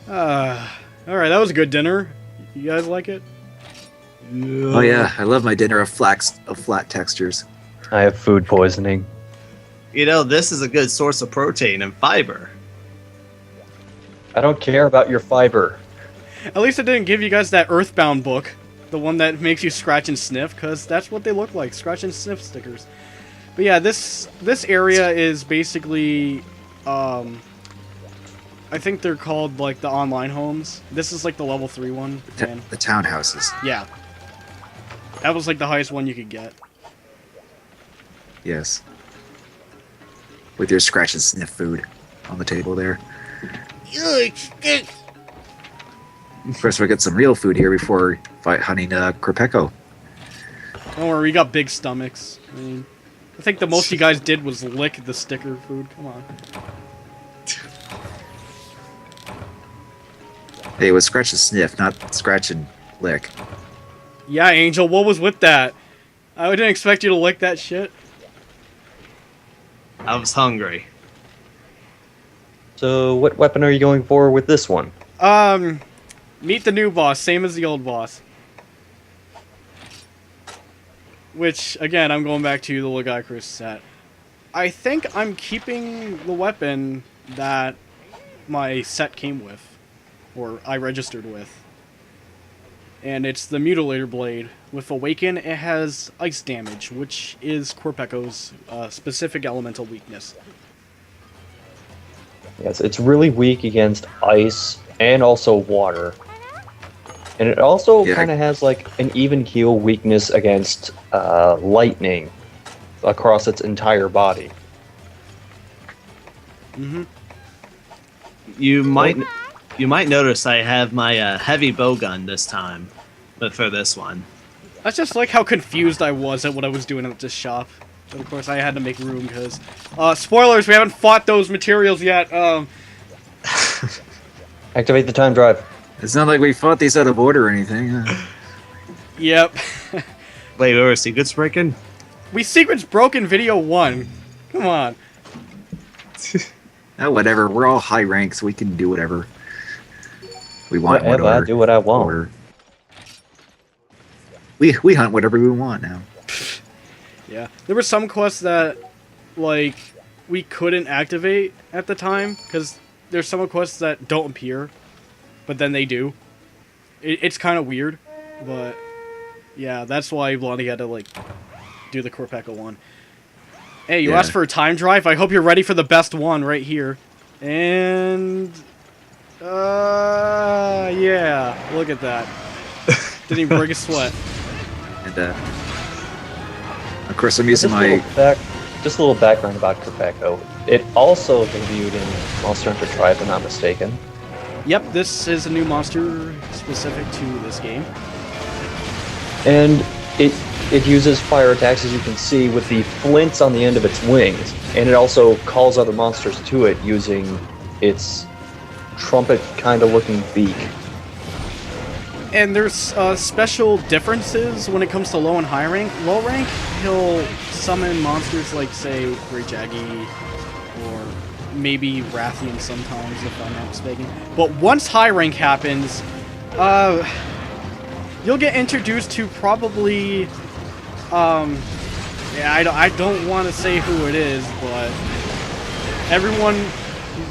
Alright, that was a good dinner. You guys like it? Oh yeah, I love my dinner of flat textures. I have food poisoning. You know, this is a good source of protein and fiber. I don't care about your fiber. At least I didn't give you guys that Earthbound book. The one that makes you scratch and sniff, because that's what they look like, scratch and sniff stickers. But yeah, this area is basically, I think they're called, like, the online homes. This is, like, the level 3 one. The townhouses. Yeah. That was, like, the highest one you could get. Yes. With your scratch and sniff food on the table there. First, we get some real food here before hunting Qurupeco. Don't worry, we got big stomachs. I mean, I think the most you guys did was lick the sticker food. Come on. Hey, it was scratch and sniff, not scratch and lick. Yeah, Angel, what was with that? I didn't expect you to lick that shit. I was hungry. So, what weapon are you going for with this one? Meet the new boss, same as the old boss. Which, again, I'm going back to the Legaicrus set. I think I'm keeping the weapon that my set came with, or I registered with. And it's the Mutilator Blade. With Awaken, it has ice damage, which is Qurupeco's specific elemental weakness. Yes, it's really weak against ice and also water. And it also kind of has like an even keel weakness against lightning across its entire body. Mm-hmm. You might notice I have my heavy bowgun this time, but for this one. That's just like how confused I was at what I was doing at this shop. But of course I had to make room because... spoilers, we haven't fought those materials yet. Activate the time drive. It's not like we fought these out of order or anything. Yep. Wait, were secrets breaking? We secrets broke in video 1. Come on. Oh, whatever. We're all high ranks. We can do whatever we want. Whatever, I do what I want. Order. We hunt whatever we want now. Yeah. There were some quests that, like, we couldn't activate at the time, because there's some quests that don't appear, but then they do. It's kind of weird, but yeah, that's why Blondie had to, like, do the Qurupeco one. Hey, you asked for a time drive? I hope you're ready for the best one right here. And... yeah, look at that. Didn't even break a sweat. And, of course, I'm using my... Just a little background about Qurupeco. It also debuted in Monster Hunter Tri, if I'm not mistaken. Yep, this is a new monster specific to this game. And it uses fire attacks, as you can see, with the flints on the end of its wings. And it also calls other monsters to it using its trumpet kind of looking beak. And there's special differences when it comes to low and high rank. Low rank, he'll summon monsters like, say, Great Jaggy, or maybe Rathian sometimes, if I'm not mistaken. But once high rank happens, you'll get introduced to probably, yeah, I don't want to say who it is, but everyone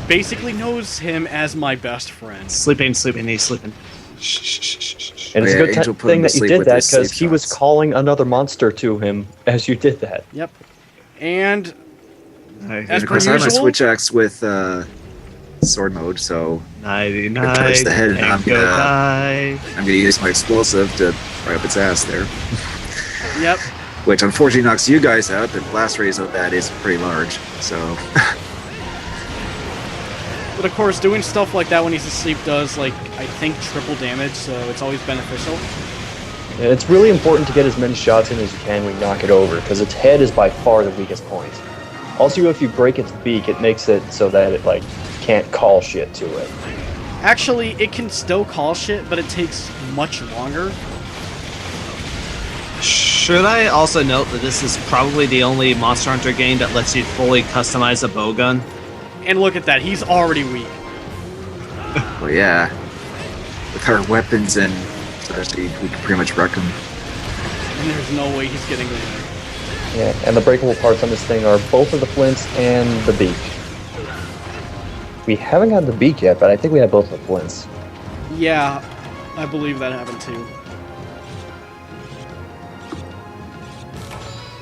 basically knows him as my best friend. Sleeping, he's sleeping. And it's a good thing that you did that, because he was calling another monster to him as you did that. Yep. And as of per course, I have my usual, switch axe with sword mode, so Nighty I'm gonna touch the head, and I'm die. gonna use my explosive to right up its ass there. Yep. Which unfortunately knocks you guys out. The blast radius of that is pretty large, so. But of course, doing stuff like that when he's asleep does, like, I think triple damage, so it's always beneficial. And it's really important to get as many shots in as you can when you knock it over, because its head is by far the weakest point. Also, if you break its beak, it makes it so that it, like, can't call shit to it. Actually, it can still call shit, but it takes much longer. Should I also note that this is probably the only Monster Hunter game that lets you fully customize a bowgun? And look at that, he's already weak. Oh yeah. With our weapons and such, we can pretty much wreck him. And there's no way he's getting away. Yeah, and the breakable parts on this thing are both of the flints and the beak. We haven't got the beak yet, but I think we have both of the flints. Yeah, I believe that happened too.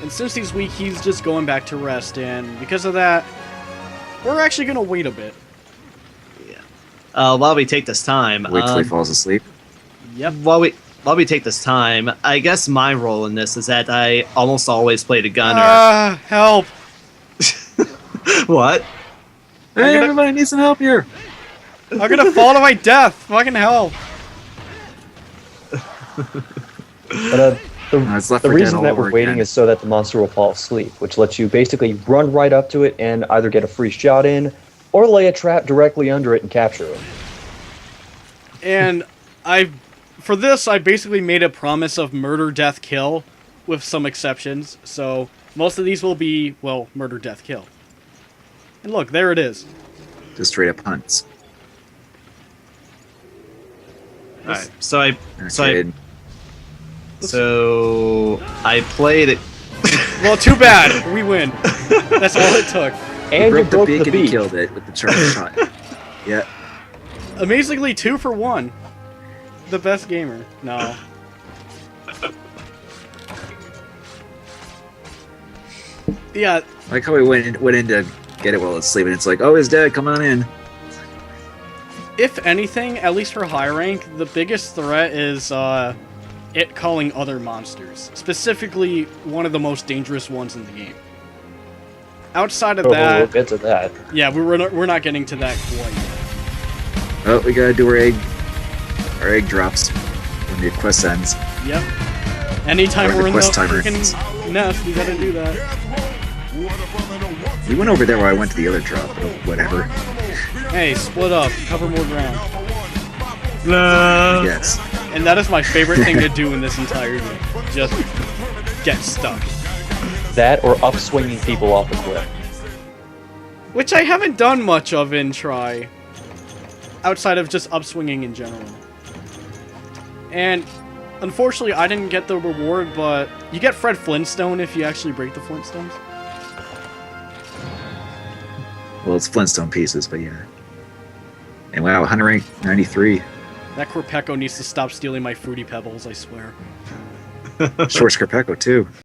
And since he's weak, he's just going back to rest, and because of that, we're actually gonna wait a bit. While we take this time, Wait till he falls asleep. Yep. while we take this time, I guess my role in this is that I almost always play the gunner. Help! What? Hey, everybody needs some help here. I'm gonna fall to my death! Fucking hell! But It's Left the 4 Dead reason all that over we're waiting again. is so that the monster will fall asleep, which lets you basically run right up to it and either get a free shot in, or lay a trap directly under it and capture it. And for this, I basically made a promise of murder, death, kill, with some exceptions. So most of these will be, well, murder, death, kill. And look, there it is. Just straight up hunts. Alright, so I played it. Well, too bad. We win. That's all it took. And you broke broke the beak the and he beak. killed it with the charge shot. Yeah. Amazingly, 2 for 1. The best gamer. No. Yeah, I like how we went in to get it while it's sleeping. It's like, oh, he's dead. Come on in. if anything, at least for high rank, the biggest threat is it calling other monsters. Specifically, one of the most dangerous ones in the game. Outside of We'll that, get to that. yeah, we're not getting to that quite yet. Oh, we gotta do our egg. Our egg drops when the quest ends. Yep. Anytime Or the we're in the quest timer. freaking nest, we gotta do that. We went over there where I went to the other drop. But whatever. Hey, split up, cover more ground. No. Yes. And that is my favorite thing to do in this entire game. Just get stuck. That or upswinging people off a cliff. Which I haven't done much of in Try. Outside of just upswinging in general. And unfortunately, I didn't get the reward, but you get Fred Flintstone if you actually break the Flintstones. Well, it's Flintstone pieces, but yeah. And wow, Hunter rank 93. That Qurupeco needs to stop stealing my Fruity Pebbles, I swear. Short Qurupeco too.